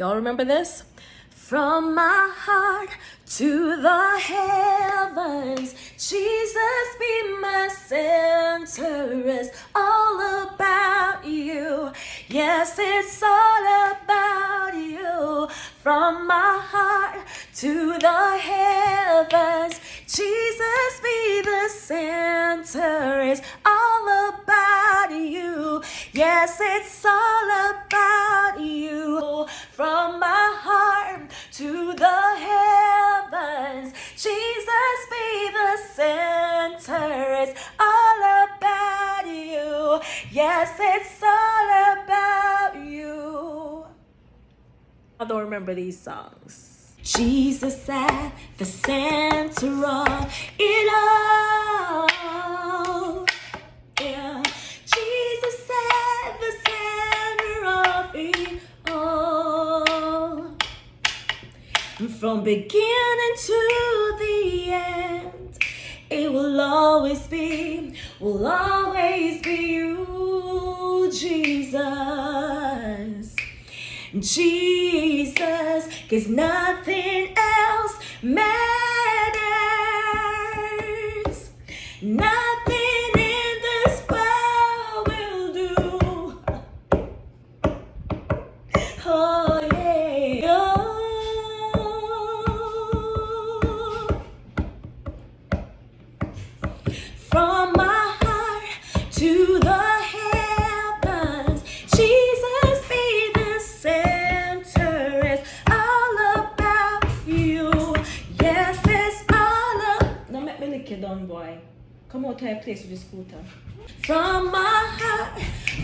Y'all remember this? From my heart to the heavens, Jesus be my center. It's all about you. Yes, it's all about you. From my heart to the heavens, Jesus be the center. It's all about you. Yes, it's all about you. From my heart to the heavens, Jesus be the center. It's all about you. Yes, it's all about you. I don't remember these songs. Jesus at the center of it all. Yeah. Jesus at the center of it all. From beginning to the end, it will always be you, Jesus. Jesus, 'cause nothing else matters. Nothing in this world will do. Oh yeah. From my heart to the heavens, Jesus be the center. It's all about you. Yes, it's all about. Now make me lick you down, boy. Come out here, place with the scooter. From my heart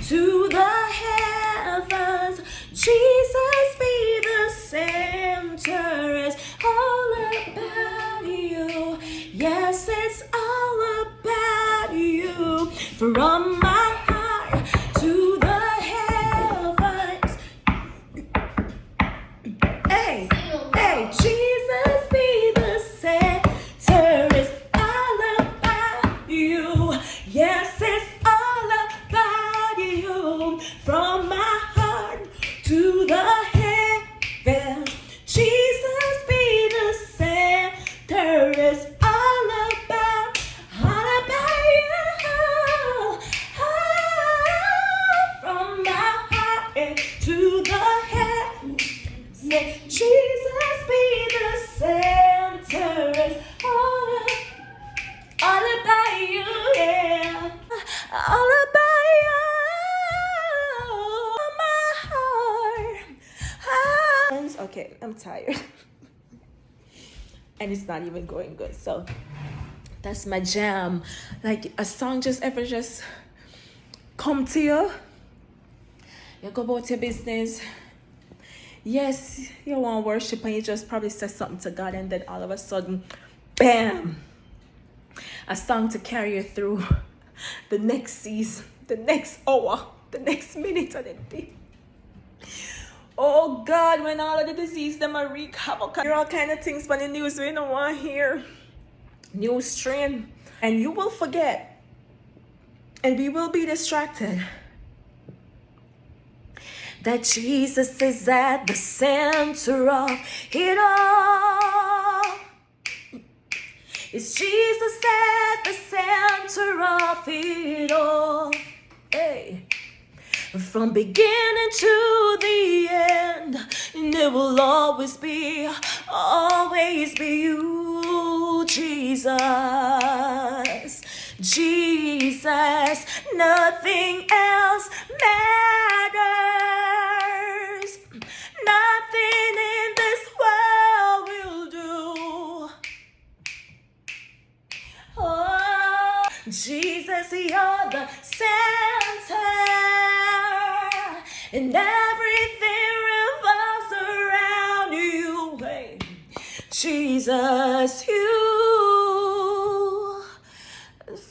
to the heavens, Jesus be the center. It's all about you. Yes, it's all about you. From my heart to the heavens. Hey, hey, Jesus be the center. It's all about you. Yes, it's all about you. From my heart to the heavens, Jesus be the center. It's all about you. From my heart to the heavens, Jesus be the center. It's all about you, yeah. All about you. My heart. Okay, I'm tired. And it's not even going good. So that's my jam. Like a song just come to you. You go about your business. Yes, you want to worship and you just probably say something to God, and then all of a sudden, bam, a song to carry you through the next season, the next hour, the next minute of the day. Oh God, when all of the disease them are wreak havoc, hear all kind of things on the news we don't want to hear. New strain, and you will forget, and we will be distracted, that Jesus is at the center of it all. It's Jesus at the center of it all. Hey. From beginning to the end, and it will always be you, Jesus. Jesus, nothing else matters. Nothing in this world will do. Oh, Jesus, you're the center, and everything revolves around you. Hey, Jesus, you.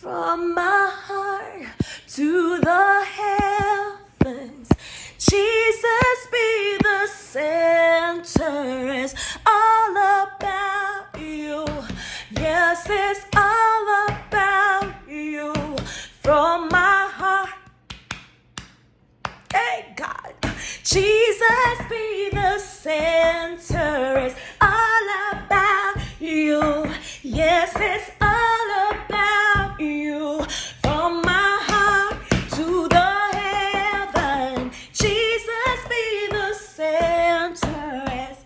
From my heart to the heavens, Jesus be the center. It's all about you. Yes, it's all about you. From my heart, hey God, Jesus be the center. center is all about you. Yes, it's all about you. From my heart to the heaven, Jesus be the center. It's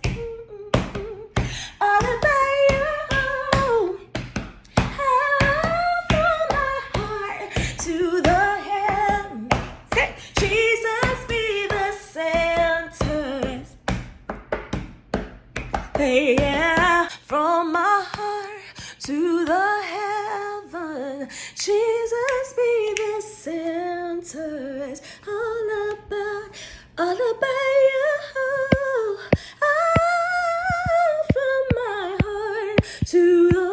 all about you. From my heart to the heaven, Jesus be the center. Yeah, from my heart to the heaven, Jesus be the center. It's all about you. From my heart to the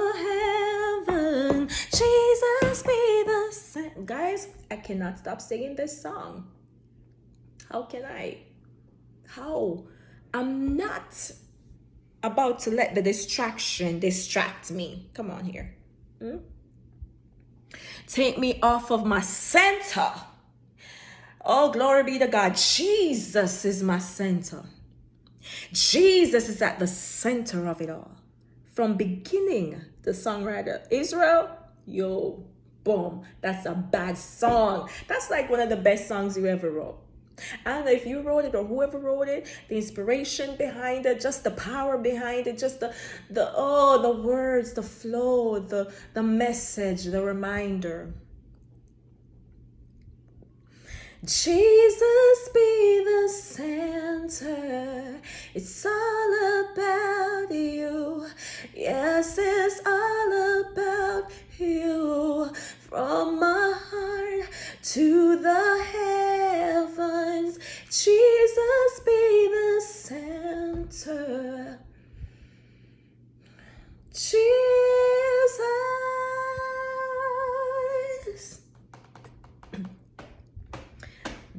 heaven, Jesus be the center. Guys, I cannot stop singing this song. How can I? How? I'm not about to let the distraction distract me. Come on here. Take me off of my center. Oh, glory be to God. Jesus is my center. Jesus is at the center of it all. From beginning, the songwriter, Israel, yo, boom. That's a bad song. That's like one of the best songs you ever wrote. I don't know if you wrote it or whoever wrote it, the inspiration behind it, just the power behind it, just the words, the flow, the message, the reminder. Jesus be the center. It's all about you. Yes, it's all about you. From my heart to the heavens, Jesus be the center. Jesus.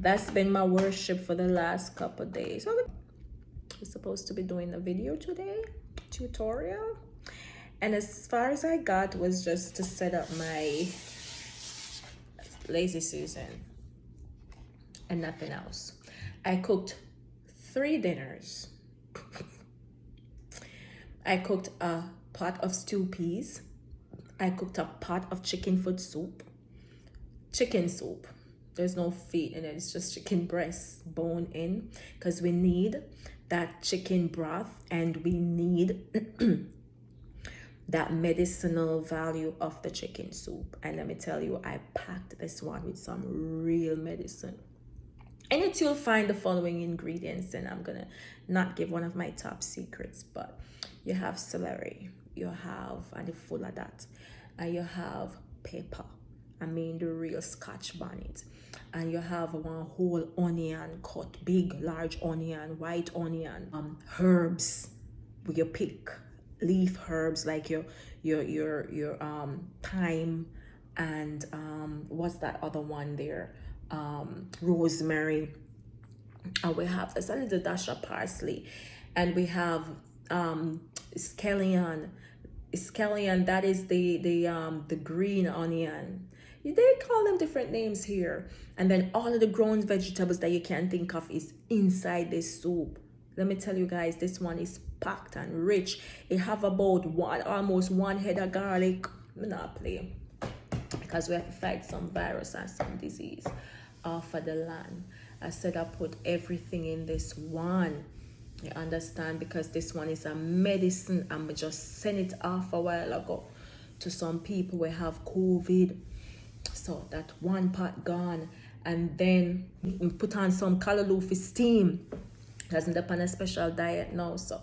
That's been my worship for the last couple of days. We're supposed to be doing a video today, tutorial. And as far as I got was just to set up my lazy Susan and nothing else. I cooked 3 dinners. I cooked a pot of stew peas. I cooked a pot of chicken soup. There's no feet in it. It's just chicken breast, bone in, because we need that chicken broth and we need that medicinal value of the chicken soup. And let me tell you, I packed this one with some real medicine. In it, you'll find the following ingredients, and I'm gonna not give one of my top secrets, but you have celery, you have, and full of that, and you have pepper. I mean the real Scotch bonnet. And you have one whole onion cut, big, large onion, white onion, herbs, you pick leaf herbs like your thyme and what's that other one there, rosemary, and we have a little dash of parsley, and we have scallion, that is the green onion. They call them different names here. And then all of the grown vegetables that you can think of is inside this soup. Let me tell you guys, this one is packed and rich. It have about almost 1 head of garlic. I'm not playing, because we have to fight some virus and some disease off of the land. I said I put everything in this one. You understand? Because this one is a medicine. I'm just sent it off a while ago to some people who have COVID. So that one pot gone, and then put on some callaloo for steam. Doesn't depend on a special diet now. So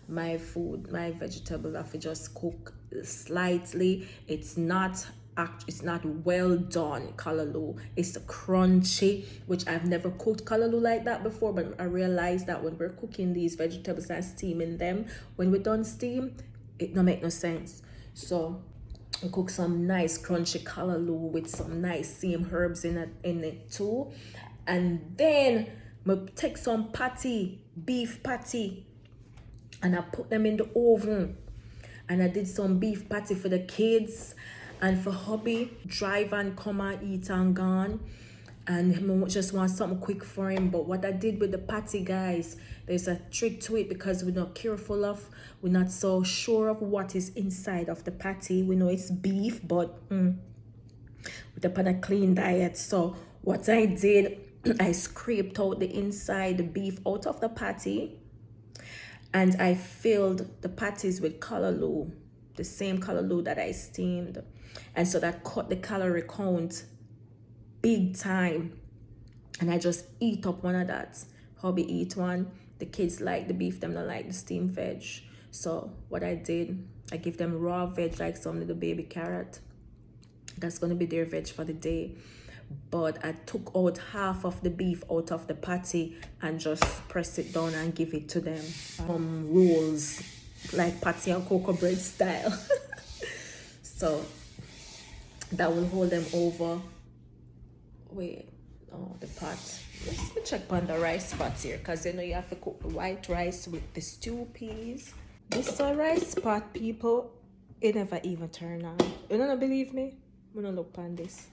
my food, my vegetable, I have to just cook slightly. It's not well done callaloo. It's crunchy, which I've never cooked callaloo like that before, but I realized that when we're cooking these vegetables and steaming them, when we're done steam, it don't make no sense. So we cook some nice crunchy callaloo with some nice same herbs in it too. And then we take some beef patty, and I put them in the oven. And I did some beef patty for the kids and for hubby, drive and come and eat and gone. and just want something quick for him. But what I did with the patty, guys, there's a trick to it, because we're not careful of, we're not so sure of what is inside of the patty. We know it's beef, but we're upon a clean diet. So what I did, I scraped out the inside, the beef out of the patty, and I filled the patties with callaloo, the same callaloo that I steamed. And so that cut the calorie count big time. And I just eat up one of that. Hubby eat one. The kids like the beef, them don't like the steamed veg. So what I did, I give them raw veg, like some little baby carrot. That's gonna be their veg for the day. But I took out half of the beef out of the patty and just press it down and give it to them. Rolls, like patty and cocoa bread style. So that will hold them over. Wait, oh, the pot. Let's check on the rice pot here, because you know you have to cook the white rice with the stew peas. This rice pot, people, it never even turn on. You don't believe me? I'm gonna look on this.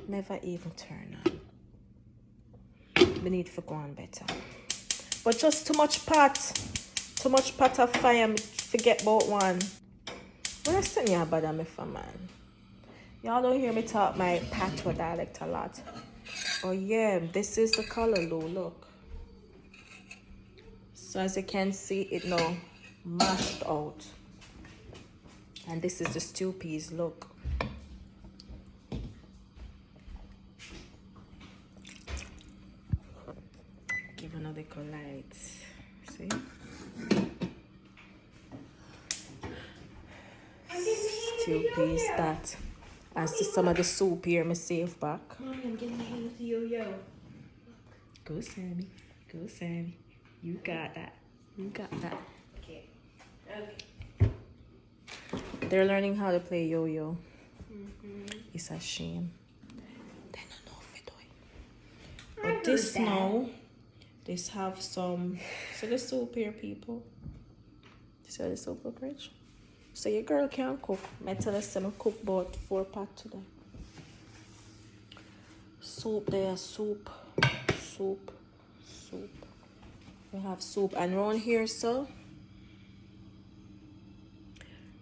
Never even turn on. We need to go on better. But just too much pot of fire, forget about one. When I send you about me for man. Y'all don't hear me talk my patois dialect a lot. Oh yeah, this is the callaloo, look. So as you can see, it now mashed out. And this is the stew peas, look. Give another light. See? Stew peas, that. And see some of the soup here, me save back. I'm getting my with the yo-yo. Go Sammy. Go Sammy. You got that. You got that. Okay. Okay. They're learning how to play yo-yo. It's a shame. They don't know if we do it. But this now, this have some. So the soup here, people. See how the soup look rich? So your girl can cook. I tell us to cook about 4 pots today. Soup there, soup. We have soup. And around here, so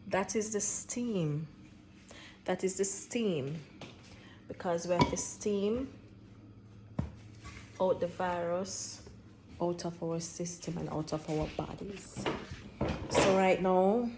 that is the steam. That is the steam. Because we have to steam out the virus out of our system and out of our bodies. So right now,